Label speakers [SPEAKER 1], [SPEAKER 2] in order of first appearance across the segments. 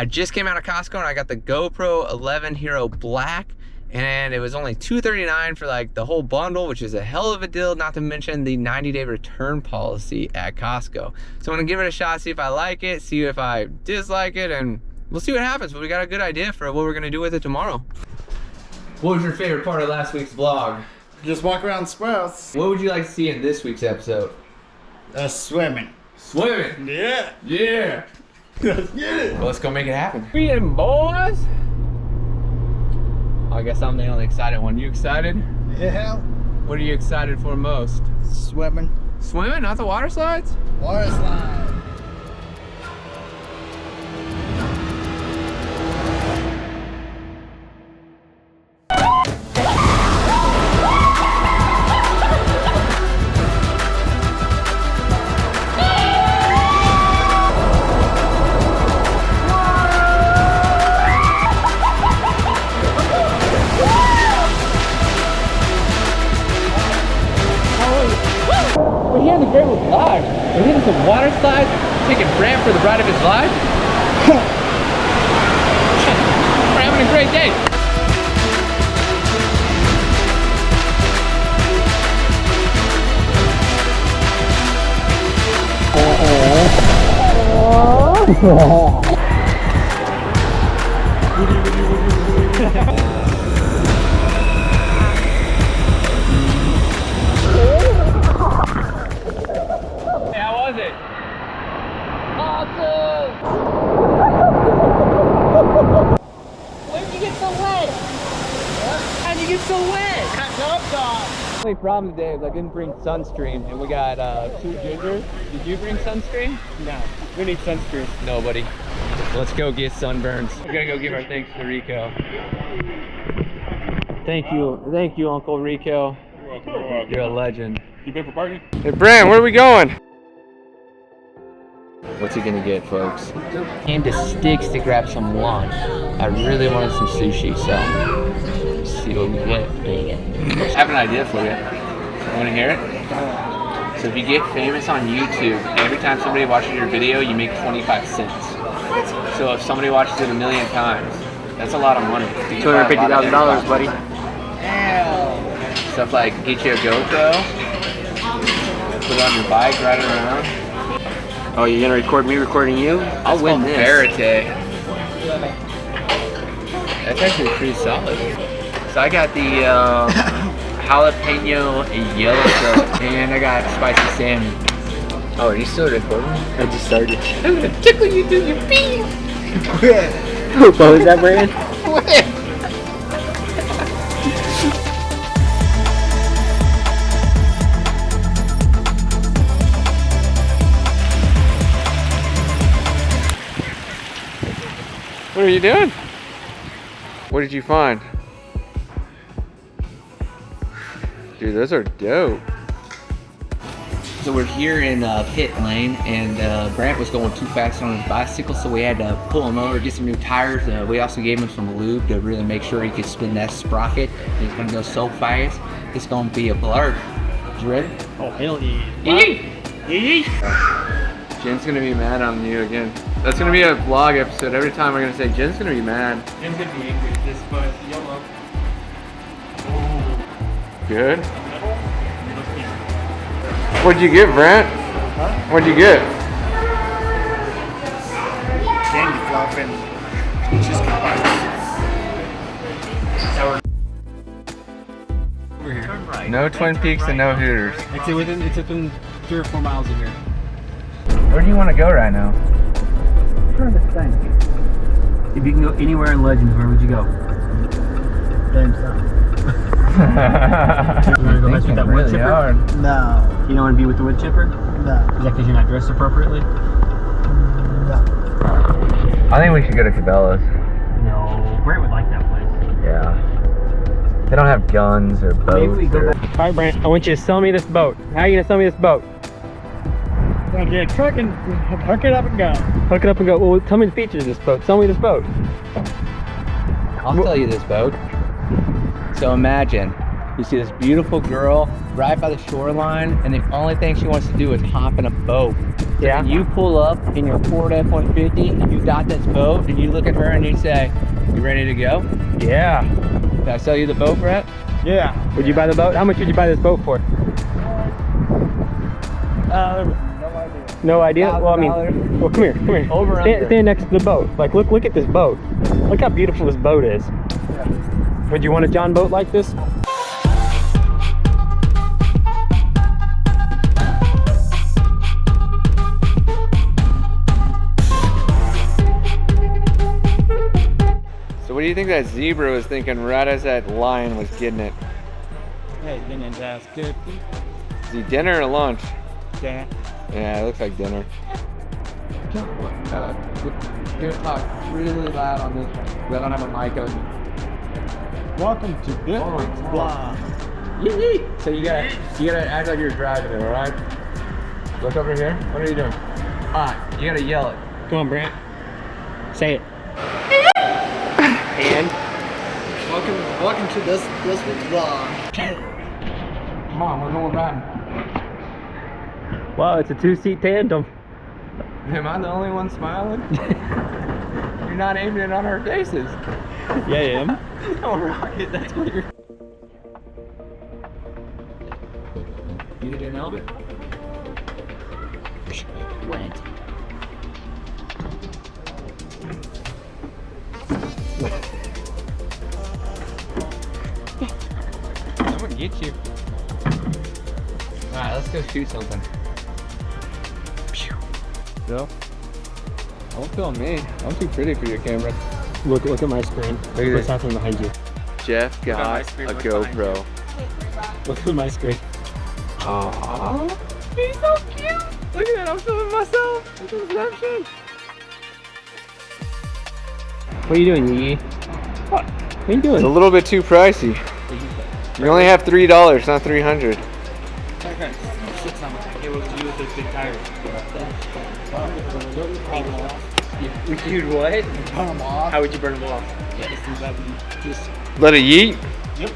[SPEAKER 1] I just came out of Costco and I got the GoPro 11 Hero Black, and it was only $239 for like the whole bundle, which is a hell of a deal, not to mention the 90-day return policy at Costco. So I'm gonna give it a shot, see if I like it, see if I dislike it, and we'll see what happens. But we got a good idea for what we're gonna do with it tomorrow. What was your favorite part of last week's vlog?
[SPEAKER 2] Just walk around Sprouts.
[SPEAKER 1] What would you like to see in this week's episode?
[SPEAKER 2] Swimming.
[SPEAKER 1] Swimming?
[SPEAKER 2] Yeah.
[SPEAKER 1] Yeah.
[SPEAKER 2] Let's get it.
[SPEAKER 1] Well, let's go make it happen. Freedom, boys. I guess I'm the only excited one. You excited?
[SPEAKER 2] Yeah.
[SPEAKER 1] What are you excited for most?
[SPEAKER 2] Swimming.
[SPEAKER 1] Swimming, not the water slides?
[SPEAKER 2] Water slide.
[SPEAKER 1] We're here in the Great with Live. We're hitting some water slides, taking Brandt for the ride of his life. We're having a great day. The only problem today is I didn't bring sunscreen, and we got 2 gingers. Did you bring sunscreen?
[SPEAKER 2] No. We need sunscreen.
[SPEAKER 1] Nobody. Let's go get sunburns. We're gonna go give our thanks to Rico. Thank you, Uncle Rico.
[SPEAKER 2] You're welcome.
[SPEAKER 1] You're a legend.
[SPEAKER 2] You pay for parking?
[SPEAKER 1] Hey, Brandt, where are we going? What's he gonna get, folks? Came to Stix to grab some lunch. I really wanted some sushi, so let's see what we get. I have an idea for you. Want to hear it? So if you get famous on YouTube, every time somebody watches your video, you make 25 cents. So if somebody watches it 1,000,000 times, that's a lot of money.
[SPEAKER 2] $250,000, buddy.
[SPEAKER 1] Stuff like get you a GoPro, put it on your bike, ride it around.
[SPEAKER 3] Oh, you're gonna record me recording you? I'll win this.
[SPEAKER 1] Verite. That's actually pretty solid. So I got the jalapeno yellow soap, and I got spicy salmon. Oh, are you still recording?
[SPEAKER 3] I just started.
[SPEAKER 1] I'm gonna tickle you through your pee.
[SPEAKER 3] What was that, Brandon?
[SPEAKER 1] What are you doing? What did you find? Dude, those are dope. So we're here in pit lane, and Brandt was going too fast on his bicycle, so we had to pull him over, get some new tires. We also gave him some lube to really make sure he could spin that sprocket. He's gonna go so fast, it's gonna be a blur. You ready?
[SPEAKER 3] Oh, hell yeah.
[SPEAKER 1] Jen's gonna be mad on you again. That's gonna be a vlog episode. Every time we're gonna say Jen's gonna be mad.
[SPEAKER 2] Jen's gonna be angry at this, but YOLO.
[SPEAKER 1] Good. What'd you get, Brandt?
[SPEAKER 2] Huh?
[SPEAKER 1] What'd you get?
[SPEAKER 2] Candy flop and cheesecake bites.
[SPEAKER 3] Over here. Turn right.
[SPEAKER 1] No Twin Peaks and no Hooters.
[SPEAKER 3] It's within 3 or 4 miles of here.
[SPEAKER 1] Where do you want to go right now?
[SPEAKER 3] Try this thing. If you can go anywhere in Legends, where would you go? GameStop. You want to go mess with that wood chipper?
[SPEAKER 2] No.
[SPEAKER 3] You don't want to be with the wood chipper?
[SPEAKER 2] No.
[SPEAKER 3] Is that because you're not dressed appropriately?
[SPEAKER 2] No.
[SPEAKER 1] I think we should go to Cabela's.
[SPEAKER 3] No. Brent would like that place.
[SPEAKER 1] Yeah. They don't have guns or boats.
[SPEAKER 3] Maybe we go back. All right, Brent. I want you to sell me this boat. How are you gonna sell me this boat?
[SPEAKER 2] Gonna get a truck and hook it up and go.
[SPEAKER 3] Hook it up and go. Well, tell me the features of this boat. Sell me this boat.
[SPEAKER 1] I'll tell you this boat. So imagine you see this beautiful girl right by the shoreline, and the only thing she wants to do is hop in a boat Yeah. You pull up in your Ford F-150 and you got this boat and you look at her and you say, "You ready to go?"
[SPEAKER 2] Yeah.
[SPEAKER 1] Did I sell you the boat, Brett?
[SPEAKER 2] Yeah. Would you buy the boat? How much would you buy this boat for? No idea. Well, I mean, well, come here, come here.
[SPEAKER 1] Over
[SPEAKER 2] Stand next to the boat. Like, look at this boat. Look how beautiful this boat is. Would you want a John boat like this?
[SPEAKER 1] So what do you think that zebra was thinking right as that lion was getting it?
[SPEAKER 2] Hey, dinner, that's good.
[SPEAKER 1] Is he dinner or lunch?
[SPEAKER 2] Yeah.
[SPEAKER 1] Yeah, it looks like dinner. Good talk really loud on this one. We don't have a mic on.
[SPEAKER 2] Welcome to this vlog.
[SPEAKER 1] So you gotta act like you're driving it, alright? Look over here. What are you doing? You gotta yell it.
[SPEAKER 2] Come on, Brandt. Say it. And
[SPEAKER 4] Welcome to this week's vlog.
[SPEAKER 1] Come on, we're going riding.
[SPEAKER 2] wow, it's a two-seat tandem.
[SPEAKER 1] Am I the only one smiling? You're not aiming it on our faces.
[SPEAKER 2] Yeah, I am.
[SPEAKER 1] Don't rock it, that's what you're... You didn't help it?
[SPEAKER 4] Went.
[SPEAKER 1] I'm gonna get you. Alright, let's go shoot something. No? Don't film me. I'm too pretty for your camera.
[SPEAKER 2] Look at my screen.
[SPEAKER 1] Look at
[SPEAKER 2] What's
[SPEAKER 1] this.
[SPEAKER 2] happening behind you?
[SPEAKER 1] Jeff got a GoPro.
[SPEAKER 2] Look at my screen.
[SPEAKER 1] Aww. He's so cute. Look at that, I'm filming myself. Look at that.
[SPEAKER 2] What are you doing, Yee? What are you doing?
[SPEAKER 1] It's a little bit too pricey. You only have $3, not 300.
[SPEAKER 2] It was you with those big tires. Dude, what?
[SPEAKER 4] Burn them off.
[SPEAKER 2] How would you burn them off?
[SPEAKER 4] Just
[SPEAKER 1] Let it yeet.
[SPEAKER 2] Yep.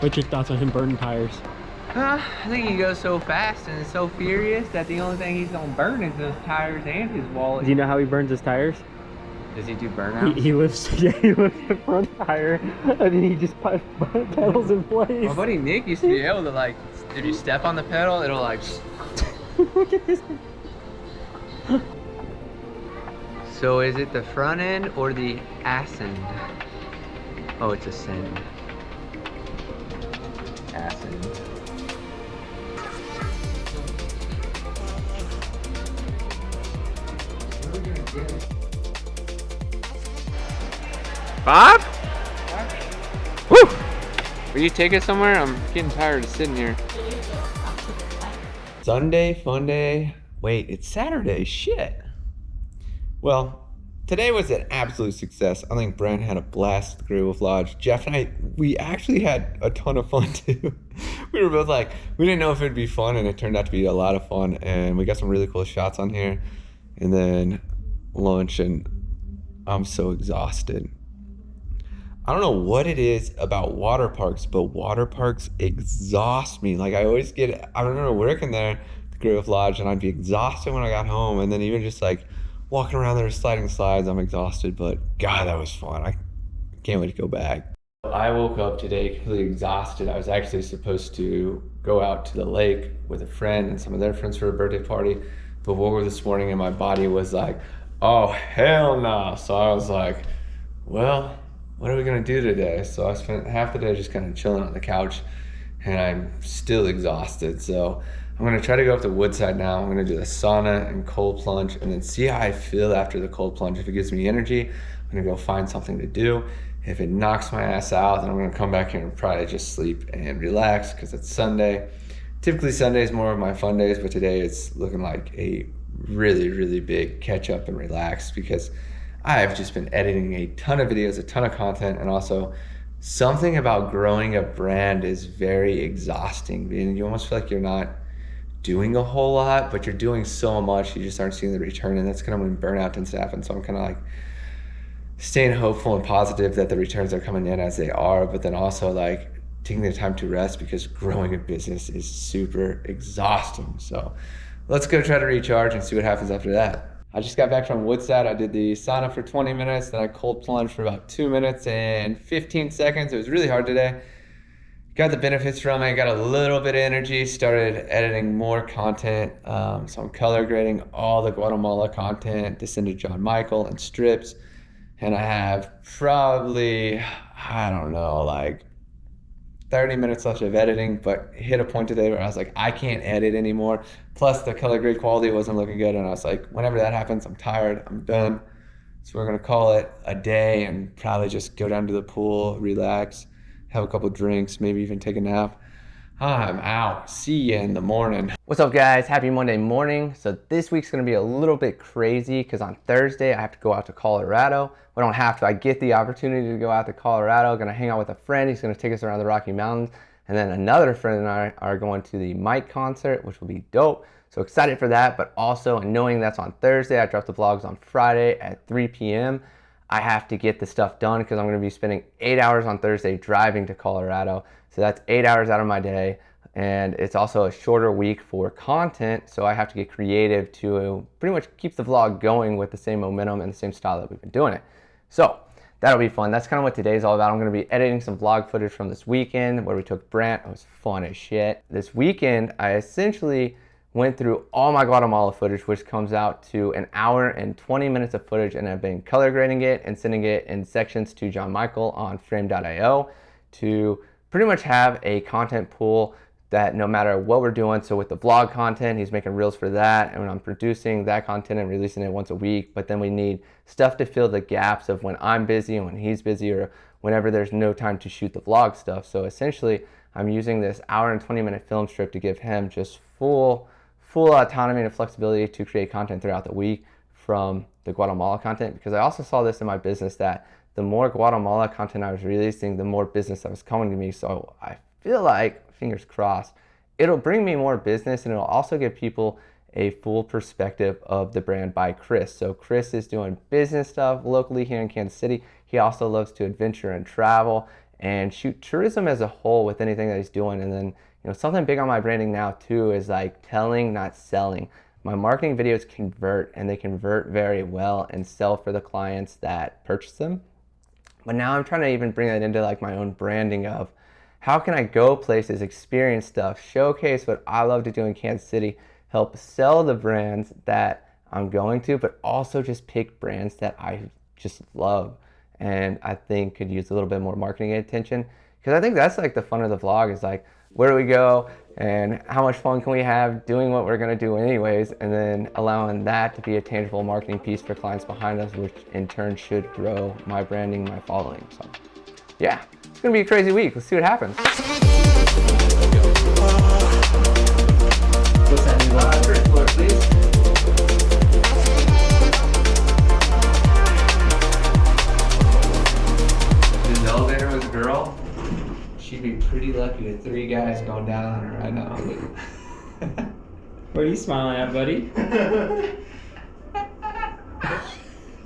[SPEAKER 2] What's your thoughts on him burning tires?
[SPEAKER 1] I think he goes so fast and so furious that the only thing he's gonna burn is those tires and his wallet.
[SPEAKER 2] Do you know how he burns his tires?
[SPEAKER 1] Does he do burnouts?
[SPEAKER 2] He lifts the front tire and then he just pedals in place.
[SPEAKER 1] My buddy Nick used to be able to, like, if you step on the pedal, it'll like...
[SPEAKER 2] Look at this.
[SPEAKER 1] So is it the front end or the ascend? Oh, it's ascend. Ascend. Five? Woo! Will you take us somewhere? I'm getting tired of sitting here. Sunday, fun day. Wait, it's Saturday. Shit. Well, today was an absolute success. I think Brent had a blast at the Grey Wolf Lodge. Jeff and I, we actually had a ton of fun too. We were both like, we didn't know if it'd be fun, and it turned out to be a lot of fun. And we got some really cool shots on here. And then lunch, and I'm so exhausted. I don't know what it is about water parks, but water parks exhaust me. Like, I always get, I remember working there at the Grey Wolf Lodge, and I'd be exhausted when I got home. And then even just like walking around there sliding slides, I'm exhausted. But God, that was fun. I can't wait to go back. I woke up today completely exhausted. I was actually supposed to go out to the lake with a friend and some of their friends for a birthday party. But woke up this morning and my body was like, oh, hell no. So I was like, well, what are we gonna do today? So I spent half the day just kind of chilling on the couch, and I'm still exhausted. So I'm gonna try to go up to Woodside now. I'm gonna do the sauna and cold plunge and then see how I feel after the cold plunge. If it gives me energy, I'm gonna go find something to do. If it knocks my ass out, then I'm gonna come back here and probably just sleep and relax because it's Sunday. Typically Sunday is more of my fun days, but today it's looking like a really, really big catch up and relax because I've just been editing a ton of videos, a ton of content, and also something about growing a brand is very exhausting. And you almost feel like you're not doing a whole lot, but you're doing so much, you just aren't seeing the return, and that's kind of when burnout tends to happen. So I'm kind of like staying hopeful and positive that the returns are coming in as they are, but then also like taking the time to rest, because growing a business is super exhausting. So let's go try to recharge and see what happens after that. I just got back from Woodside. I did the sauna for 20 minutes, then I cold plunged for about 2 minutes and 15 seconds. It was really hard today. Got the benefits from it, got a little bit of energy, started editing more content. So I'm color grading all the Guatemala content, descended John Michael and strips. And I have probably, I don't know, like 30 minutes left of editing, but hit a point today where I was like, I can't edit anymore. Plus the color grade quality wasn't looking good. And I was like, whenever that happens, I'm tired, I'm done. So we're gonna call it a day and probably just go down to the pool, relax, have a couple drinks, maybe even take a nap. I'm out. See you in the morning. What's up, guys? Happy Monday morning. So this week's gonna be a little bit crazy because on Thursday I have to go out to Colorado. I don't have to, I get the opportunity to go out to Colorado. Gonna hang out with a friend. He's gonna take us around the Rocky Mountains. And then another friend and I are going to the Mike concert, which will be dope. So excited for that, but also knowing that's on Thursday, I dropped the vlogs on Friday at 3 p.m. I have to get the stuff done because I'm gonna be spending 8 hours on Thursday driving to Colorado. So that's 8 hours out of my day. And it's also a shorter week for content. So I have to get creative to pretty much keep the vlog going with the same momentum and the same style that we've been doing it. So that'll be fun. That's kind of what today's all about. I'm gonna be editing some vlog footage from this weekend where we took Brandt. It was fun as shit. This weekend, I essentially went through all my Guatemala footage, which comes out to 1 hour and 20 minutes of footage, and I've been color grading it and sending it in sections to John Michael on frame.io to pretty much have a content pool that no matter what we're doing, so with the vlog content, he's making reels for that, and when I'm producing that content and releasing it once a week, but then we need stuff to fill the gaps of when I'm busy and when he's busy, or whenever there's no time to shoot the vlog stuff. So essentially, I'm using this 1 hour and 20 minute film strip to give him just full autonomy and flexibility to create content throughout the week from the Guatemala content, because I also saw this in my business that the more Guatemala content I was releasing, the more business that was coming to me. So I feel like, fingers crossed, it'll bring me more business, and it'll also give people a full perspective of the brand by Chris. So Chris is doing business stuff locally here in Kansas City. He also loves to adventure and travel and shoot tourism as a whole with anything that he's doing. And then, you know, something big on my branding now too is like telling, not selling. My marketing videos convert, and they convert very well and sell for the clients that purchase them. But now I'm trying to even bring that into like my own branding of how can I go places, experience stuff, showcase what I love to do in Kansas City, help sell the brands that I'm going to, but also just pick brands that I just love and I think could use a little bit more marketing attention. Because I think that's like the fun of the vlog is like, where do we go and how much fun can we have doing what we're gonna do anyways, and then allowing that to be a tangible marketing piece for clients behind us, which in turn should grow my branding, my following. So yeah, it's gonna be a crazy week. Let's see what happens. What's that? First floor, please. This elevator was a girl. She'd be pretty lucky with 3 guys going down on her right now.
[SPEAKER 2] What are you smiling at, buddy?